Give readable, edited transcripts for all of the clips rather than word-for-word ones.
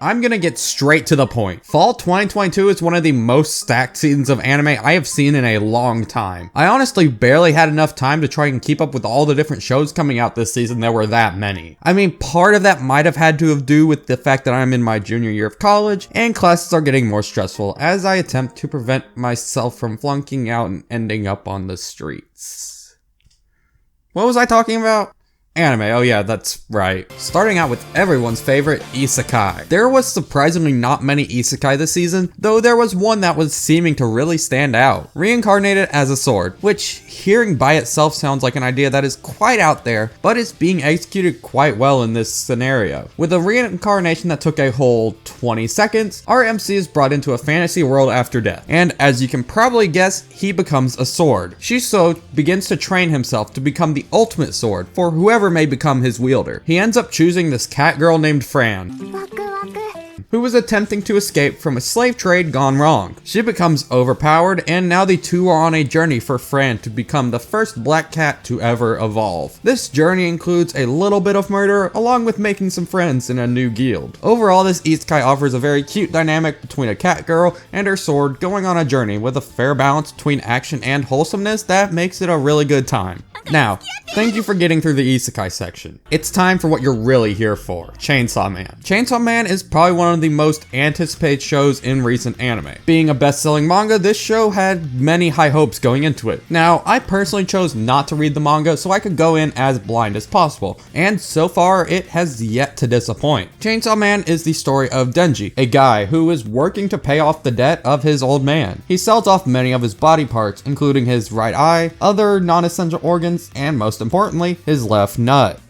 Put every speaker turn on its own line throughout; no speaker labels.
I'm gonna get straight to the point. Fall 2022 is one of the most stacked seasons of anime I have seen in a long time. I honestly barely had enough time to try and keep up with all the different shows coming out this season. There were that many. I mean, part of that might have had to do with the fact that I'm in my junior year of college and classes are getting more stressful as I attempt to prevent myself from flunking out and ending up on the streets. What was I talking about? Anime, oh yeah, that's right. Starting out with everyone's favorite, isekai. There was surprisingly not many isekai this season, though there was one that was seeming to really stand out. Reincarnated as a sword, which hearing by itself sounds like an idea that is quite out there, but is being executed quite well in this scenario. With a reincarnation that took a whole 20 seconds, our MC is brought into a fantasy world after death, and as you can probably guess, he becomes a sword. Shiso begins to train himself to become the ultimate sword for whoever may become his wielder. He ends up choosing this cat girl named Fran, who was attempting to escape from a slave trade gone wrong. She becomes overpowered, and now the two are on a journey for Fran to become the first black cat to ever evolve. This journey includes a little bit of murder, along with making some friends in a new guild. Overall, this isekai offers a very cute dynamic between a cat girl and her sword going on a journey with a fair balance between action and wholesomeness that makes it a really good time. Now, thank you for getting through the isekai section. It's time for what you're really here for, Chainsaw Man. Chainsaw Man is probably one of the most anticipated shows in recent anime. Being a best-selling manga, this show had many high hopes going into it. Now, I personally chose not to read the manga so I could go in as blind as possible, and so far it has yet to disappoint. Chainsaw Man is the story of Denji, a guy who is working to pay off the debt of his old man. He sells off many of his body parts, including his right eye, other non-essential organs, and most importantly, his left nut.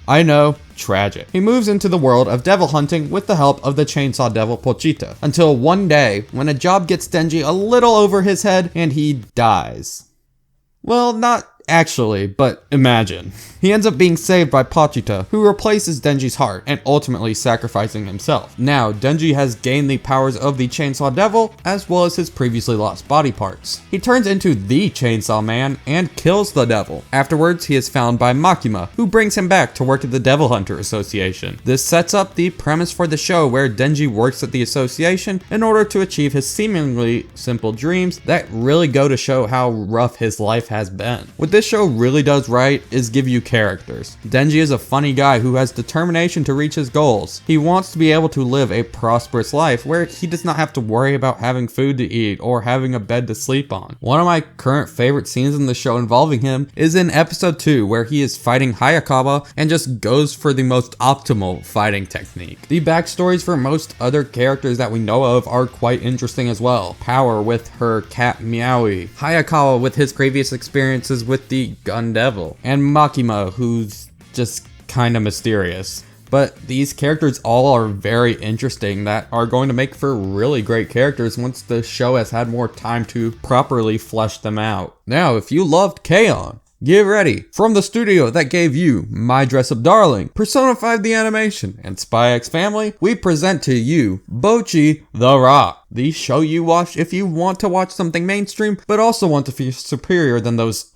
I know, tragic. He moves into the world of devil hunting with the help of the chainsaw devil Pochita, until one day when a job gets Denji a little over his head and he dies. Well, not actually, but imagine. He ends up being saved by Pochita, who replaces Denji's heart and ultimately sacrificing himself. Now, Denji has gained the powers of the Chainsaw Devil, as well as his previously lost body parts. He turns into the Chainsaw Man and kills the devil. Afterwards, he is found by Makima, who brings him back to work at the Devil Hunter Association. This sets up the premise for the show where Denji works at the association in order to achieve his seemingly simple dreams that really go to show how rough his life has been. What this show really does right is give you characters. Denji is a funny guy who has determination to reach his goals. He wants to be able to live a prosperous life where he does not have to worry about having food to eat or having a bed to sleep on. One of my current favorite scenes in the show involving him is in episode 2 where he is fighting Hayakawa and just goes for the most optimal fighting technique. The backstories for most other characters that we know of are quite interesting as well. Power with her cat Meowie, Hayakawa with his previous experiences with the Gun Devil, and Makima, who's just kinda mysterious. But these characters all are very interesting that are going to make for really great characters once the show has had more time to properly flesh them out. Now, if you loved K-On!, get ready. From the studio that gave you My Dress Up Darling, Persona 5 the Animation, and Spy X Family, we present to you Bocchi the Rock, the show you watch if you want to watch something mainstream, but also want to feel superior than those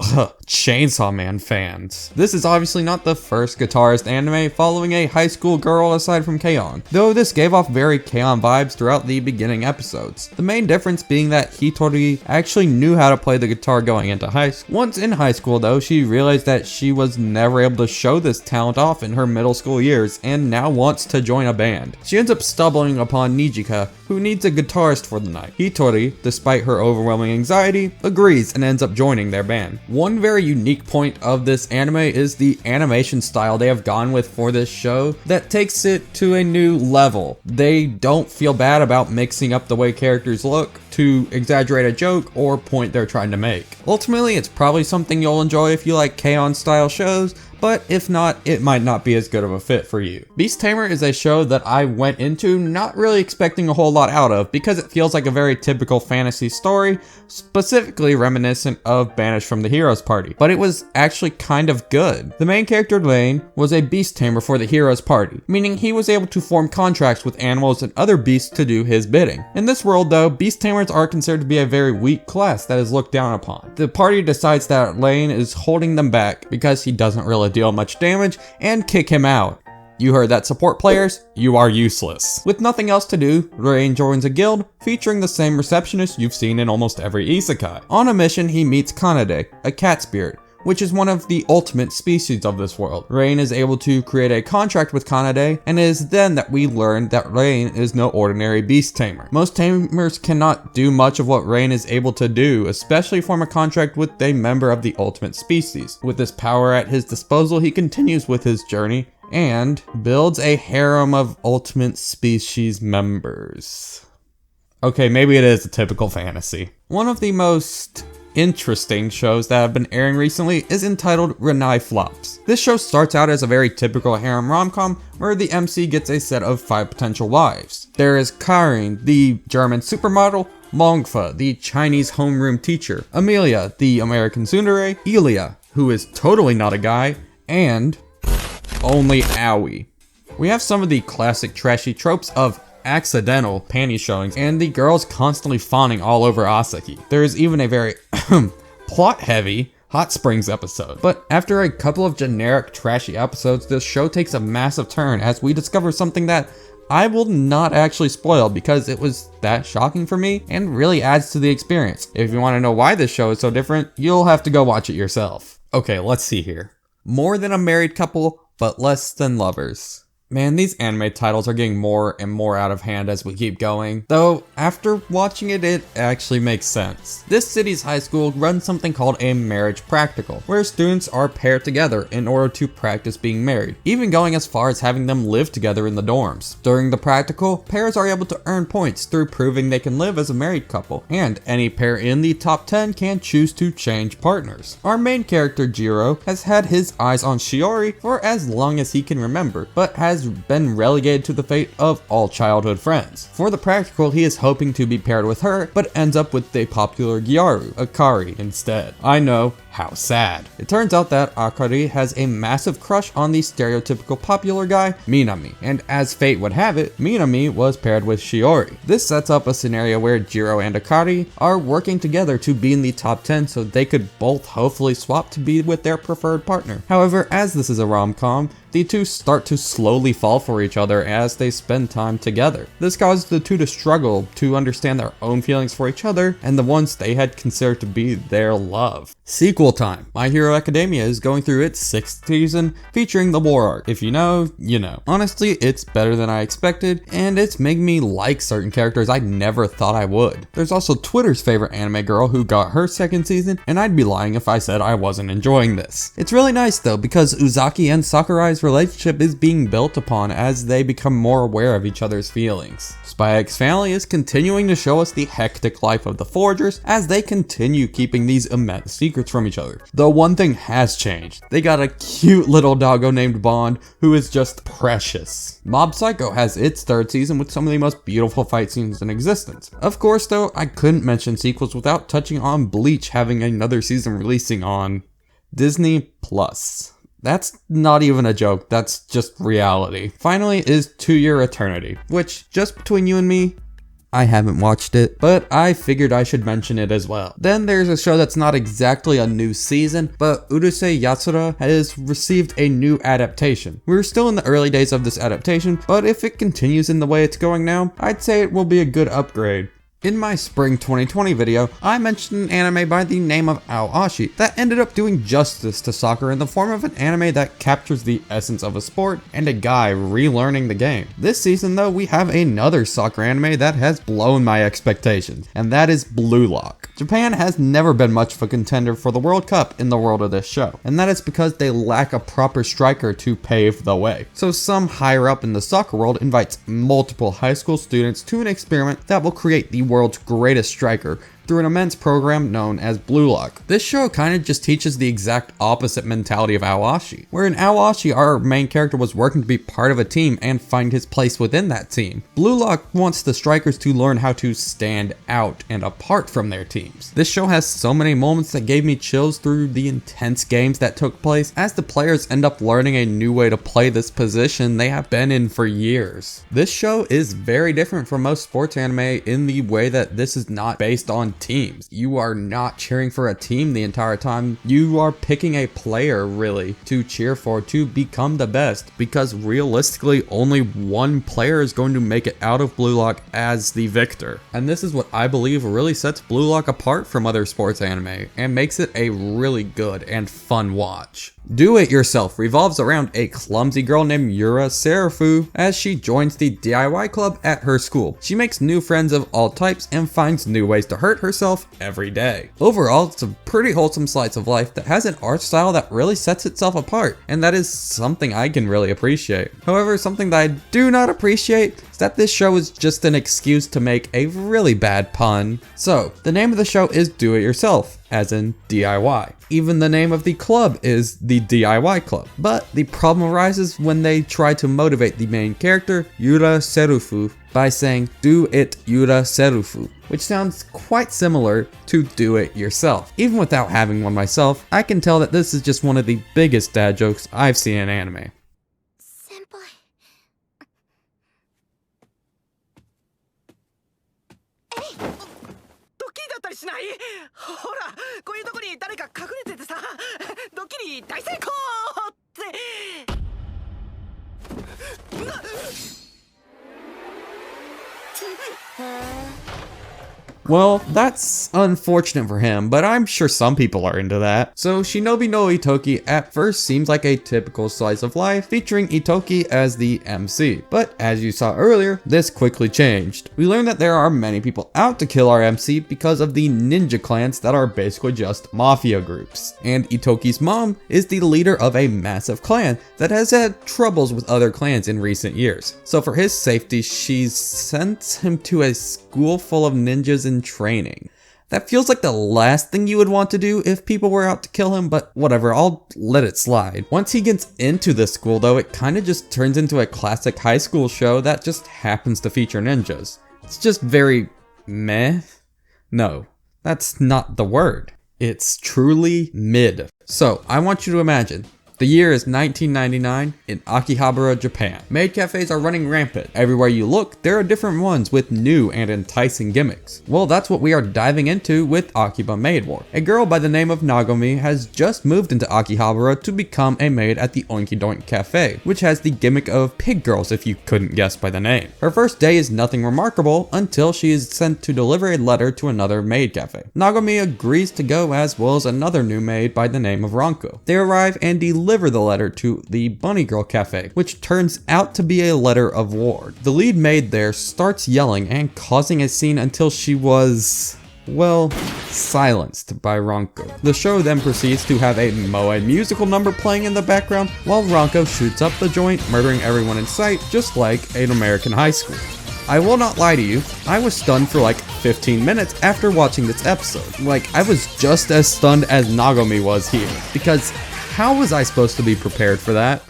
Chainsaw Man fans. This is obviously not the first guitarist anime following a high school girl aside from K-On!, though this gave off very K-On! Vibes throughout the beginning episodes. The main difference being that Hitori actually knew how to play the guitar going into high school. Once in high school though, she realized that she was never able to show this talent off in her middle school years and now wants to join a band. She ends up stumbling upon Nijika, who needs a guitarist for the night. Hitori, despite her overwhelming anxiety, agrees and ends up joining their band. One very unique point of this anime is the animation style they have gone with for this show that takes it to a new level. They don't feel bad about mixing up the way characters look to exaggerate a joke or point they're trying to make. Ultimately, it's probably something you'll enjoy if you like K-On! Style shows, but if not, it might not be as good of a fit for you. Beast Tamer is a show that I went into not really expecting a whole lot out of because it feels like a very typical fantasy story, specifically reminiscent of Banished from the Heroes Party, but it was actually kind of good. The main character, Lane, was a beast tamer for the Heroes Party, meaning he was able to form contracts with animals and other beasts to do his bidding. In this world though, beast tamers are considered to be a very weak class that is looked down upon. The party decides that Lane is holding them back because he doesn't really deal much damage and kick him out. You heard that, support players, you are useless. With nothing else to do, Rain joins a guild featuring the same receptionist you've seen in almost every isekai. On a mission, he meets Kanade, a cat spirit, which is one of the ultimate species of this world. Rain is able to create a contract with Kanade, and it is then that we learn that Rain is no ordinary beast tamer. Most tamers cannot do much of what Rain is able to do, especially form a contract with a member of the ultimate species. With this power at his disposal, he continues with his journey and builds a harem of ultimate species members. Okay, maybe it is a typical fantasy. One of the most interesting shows that have been airing recently is entitled Renai Flops. This show starts out as a very typical harem rom-com where the MC gets a set of 5 potential wives. There is Karin, the German supermodel, Mongfa, the Chinese homeroom teacher, Amelia, the American tsundere, Ilya, who is totally not a guy, and only Aoi. We have some of the classic trashy tropes of accidental panty showings and the girls constantly fawning all over Asaki. There is even a very plot-heavy Hot Springs episode. But after a couple of generic trashy episodes, this show takes a massive turn as we discover something that I will not actually spoil because it was that shocking for me and really adds to the experience. If you want to know why this show is so different, you'll have to go watch it yourself. Okay, let's see here. More than a married couple, but less than lovers. Man, these anime titles are getting more and more out of hand as we keep going. Though, after watching it, it actually makes sense. This city's high school runs something called a marriage practical, where students are paired together in order to practice being married, even going as far as having them live together in the dorms. During the practical, pairs are able to earn points through proving they can live as a married couple, and any pair in the top 10 can choose to change partners. Our main character, Jiro, has had his eyes on Shiori for as long as he can remember, but has been relegated to the fate of all childhood friends. For the practical, he is hoping to be paired with her, but ends up with the popular Gyaru, Akari, instead. I know, how sad. It turns out that Akari has a massive crush on the stereotypical popular guy, Minami, and as fate would have it, Minami was paired with Shiori. This sets up a scenario where Jiro and Akari are working together to be in the top 10 so they could both hopefully swap to be with their preferred partner. However, as this is a rom-com, the two start to slowly fall for each other as they spend time together. This causes the two to struggle to understand their own feelings for each other and the ones they had considered to be their love. Sequel time. My Hero Academia is going through its 6th season featuring the war arc. If you know, you know. Honestly, it's better than I expected and it's making me like certain characters I never thought I would. There's also Twitter's favorite anime girl who got her 2nd season, and I'd be lying if I said I wasn't enjoying this. It's really nice though because Uzaki and Sakurai's relationship is being built upon as they become more aware of each other's feelings. Spy X Family is continuing to show us the hectic life of the Forgers as they continue keeping these immense secrets from each other. Though one thing has changed. They got a cute little doggo named Bond who is just precious. Mob Psycho has its 3rd season with some of the most beautiful fight scenes in existence. Of course though, I couldn't mention sequels without touching on Bleach having another season releasing on Disney Plus. That's not even a joke, that's just reality. Finally is To Your Eternity, which, just between you and me, I haven't watched it, but I figured I should mention it as well. Then there's a show that's not exactly a new season, but Urusei Yatsura has received a new adaptation. We're still in the early days of this adaptation, but if it continues in the way it's going now, I'd say it will be a good upgrade. In my spring 2020 video, I mentioned an anime by the name of Aoashi that ended up doing justice to soccer in the form of an anime that captures the essence of a sport and a guy relearning the game. This season though, we have another soccer anime that has blown my expectations, and that is Blue Lock. Japan has never been much of a contender for the World Cup in the world of this show, and that is because they lack a proper striker to pave the way. So some higher up in the soccer world invites multiple high school students to an experiment that will create the world's greatest striker through an immense program known as Blue Lock. This show kind of just teaches the exact opposite mentality of Aoashi, where in Aoashi our main character was working to be part of a team and find his place within that team. Blue Lock wants the strikers to learn how to stand out and apart from their teams. This show has so many moments that gave me chills through the intense games that took place as the players end up learning a new way to play this position they have been in for years. This show is very different from most sports anime in the way that this is not based on teams. You are not cheering for a team the entire time. You are picking a player really to cheer for to become the best, because realistically only one player is going to make it out of Blue Lock as the victor. And this is what I believe really sets Blue Lock apart from other sports anime and makes it a really good and fun watch. Do It Yourself revolves around a clumsy girl named Yura Serafu as she joins the DIY club at her school. She makes new friends of all types and finds new ways to hurt herself every day. Overall, it's a pretty wholesome slice of life that has an art style that really sets itself apart, and that is something I can really appreciate. However, something that I do not appreciate is that this show is just an excuse to make a really bad pun. So, the name of the show is Do It Yourself, as in DIY. Even the name of the club is the DIY club. But the problem arises when they try to motivate the main character, Yura Serufu, by saying Do It Yura Serufu, which sounds quite similar to Do It Yourself. Even without having one myself, I can tell that this is just one of the biggest dad jokes I've seen in anime.
しないほらこういうとこに誰か隠れててさドッキリ大成功ってな
Well, that's unfortunate for him, but I'm sure some people are into that. So Shinobi no Itoki at first seems like a typical slice of life featuring Itoki as the MC. But as you saw earlier, this quickly changed. We learned that there are many people out to kill our MC because of the ninja clans that are basically just mafia groups. And Itoki's mom is the leader of a massive clan that has had troubles with other clans in recent years. So for his safety, she's sent him to a school full of ninjas in training. That feels like the last thing you would want to do if people were out to kill him, but whatever, I'll let it slide. Once he gets into the school though, it kind of just turns into a classic high school show that just happens to feature ninjas. It's just very meh. No, that's not the word. It's truly mid. So I want you to imagine the year is 1999 in Akihabara, Japan. Maid cafes are running rampant. Everywhere you look, there are different ones with new and enticing gimmicks. Well, that's what we are diving into with Akiba Maid War. A girl by the name of Nagomi has just moved into Akihabara to become a maid at the Oinky Doink Cafe, which has the gimmick of pig girls if you couldn't guess by the name. Her first day is nothing remarkable until she is sent to deliver a letter to another maid cafe. Nagomi agrees to go, as well as another new maid by the name of Ranko. They arrive and deliver the letter to the Bunny Girl Cafe, which turns out to be a letter of war. The lead maid there starts yelling and causing a scene until she was, well, silenced by Ranko. The show then proceeds to have a moe musical number playing in the background while Ranko shoots up the joint, murdering everyone in sight, just like an American high school. I will not lie to you, I was stunned for like 15 minutes after watching this episode. Like, I was just as stunned as Nagomi was here, because how was I supposed to be prepared for that?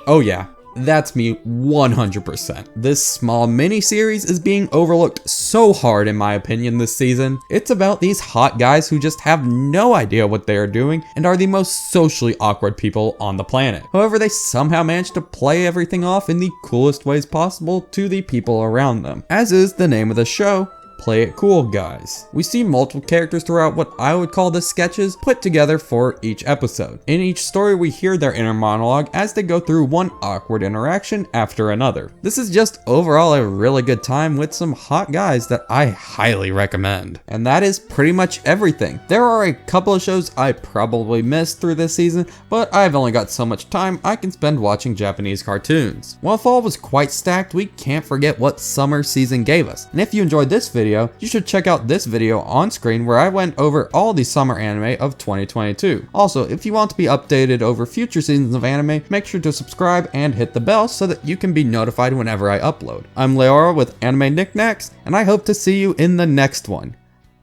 Oh yeah, that's me 100%. This small mini-series is being overlooked so hard in my opinion this season. It's about these hot guys who just have no idea what they are doing and are the most socially awkward people on the planet. However, they somehow manage to play everything off in the coolest ways possible to the people around them. As is the name of the show, Play It Cool Guys. We see multiple characters throughout what I would call the sketches put together for each episode. In each story, we hear their inner monologue as they go through one awkward interaction after another. This is just overall a really good time with some hot guys that I highly recommend. And that is pretty much everything. There are a couple of shows I probably missed through this season, but I've only got so much time I can spend watching Japanese cartoons. While fall was quite stacked, we can't forget what summer season gave us. And if you enjoyed this video, you should check out this video on screen where I went over all the summer anime of 2022. Also, if you want to be updated over future seasons of anime, make sure to subscribe and hit the bell so that you can be notified whenever I upload. I'm Leora with Anime Knickknacks, and I hope to see you in the next one.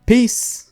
Peace!